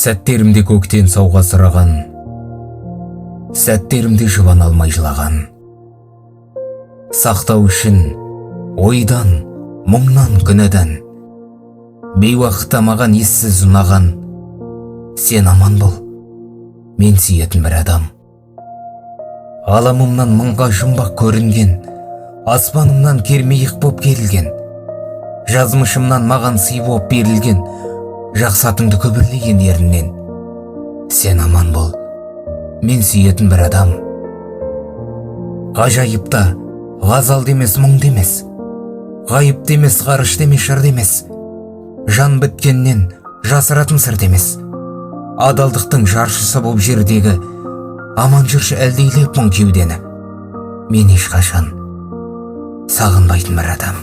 Сәттерімде көктен сауға сыраған, сәттерімде жұбан алмай жылаған. Сақтау үшін ойдан, мұңнан, күнәдан, бейуақытта маған ессіз ұнаған. Сен аман бол, мен сүйетін бір адам. Аламымнан мыңға жұмбақ көрінген, аспанымнан кермейік боп келілген, жазмышымнан маған сый боп берілген, жақсатыңды көбірлеген ерінен. Сен аман бол, мен сүйетін бір адам. Ғажайыпта ғазал демес, мұң демес, ғайып демес, ғарыш демес, жыр демес, жан біткеннен жасыратын сыр демес. Адалдықтың жаршысы боп жердегі, аман жүрші әлдейлеп мұң кеудені. Мен ешқашан сағынбайтын бір адам.